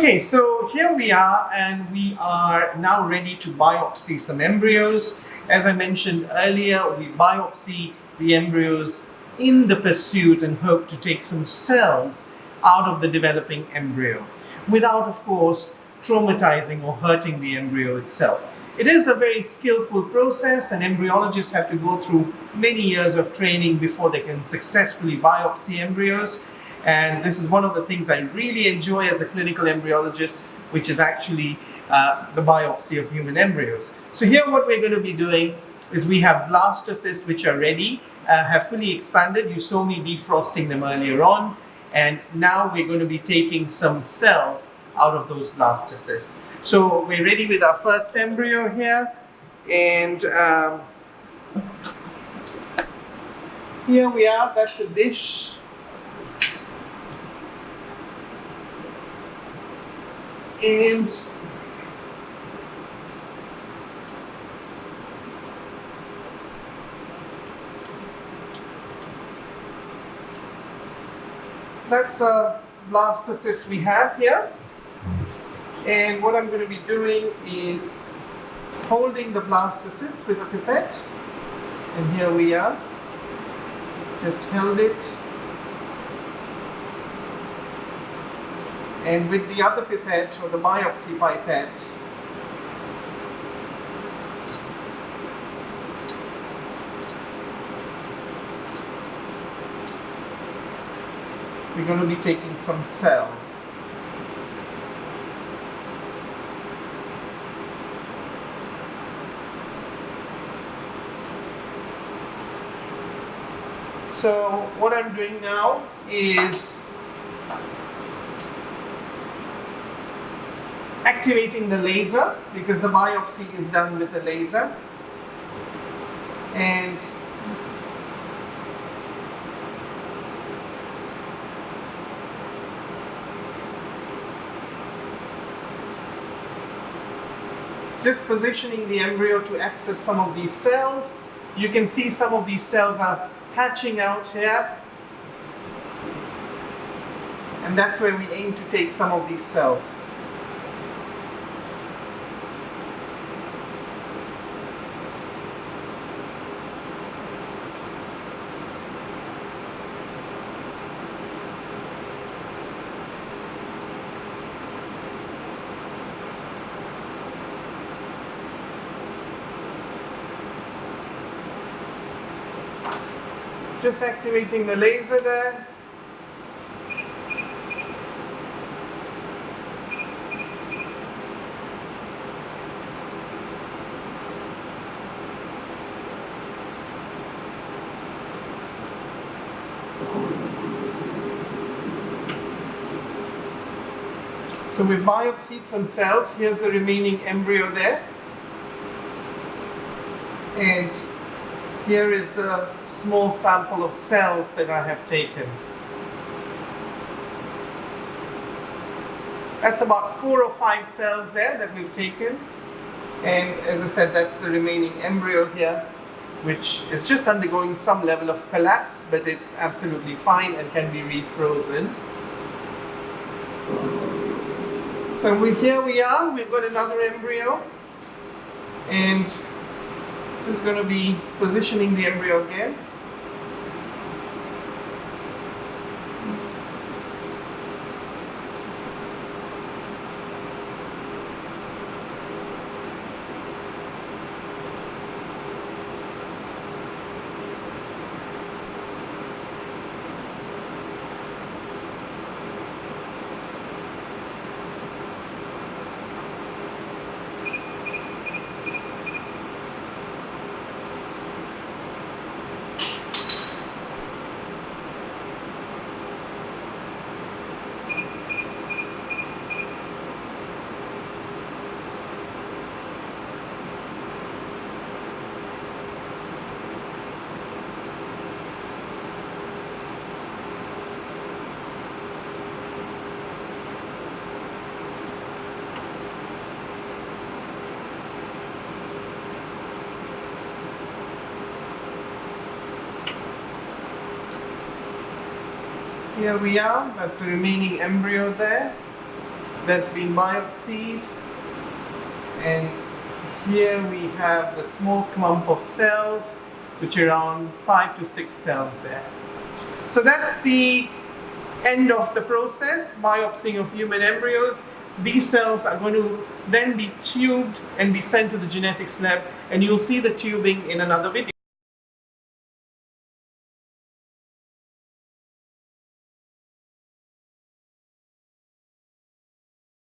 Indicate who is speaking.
Speaker 1: Okay, so here we are, and we are now ready to biopsy some embryos. As I mentioned earlier, we biopsy the embryos in the pursuit and hope to take some cells out of the developing embryo without, of course, traumatizing or hurting the embryo itself. It is a very skillful process, and embryologists have to go through many years of training before they can successfully biopsy embryos. And this is one of the things I really enjoy as a clinical embryologist, which is actually the biopsy of human embryos. So here what we're going to be doing is we have blastocysts which are ready, have fully expanded. You saw me defrosting them earlier on. And now we're going to be taking some cells out of those blastocysts. So we're ready with our first embryo here. And here we are, that's a dish. And that's a blastocyst we have here. And what I'm going to be doing is holding the blastocyst with a pipette. And here we are. Just held it. And with the other pipette, or the biopsy pipette, we're going to be taking some cells. So what I'm doing now is activating the laser, because the biopsy is done with a laser. And just positioning the embryo to access some of these cells. You can see some of these cells are hatching out here. And that's where we aim to take some of these cells. Just activating the laser there. So we biopsied some cells. Here's the remaining embryo there. And here is the small sample of cells that I have taken. That's about 4 or 5 cells there that we've taken. And as I said, that's the remaining embryo here, which is just undergoing some level of collapse, but it's absolutely fine and can be refrozen. So here we are, we've got another embryo. And just going to be positioning the embryo again. Here we are, that's the remaining embryo there. that's been biopsied, and here we have the small clump of cells, which are around 5 to 6 cells there. So that's the end of the process, biopsying of human embryos. These cells are going to then be tubed and be sent to the genetics lab, and you'll see the tubing in another video.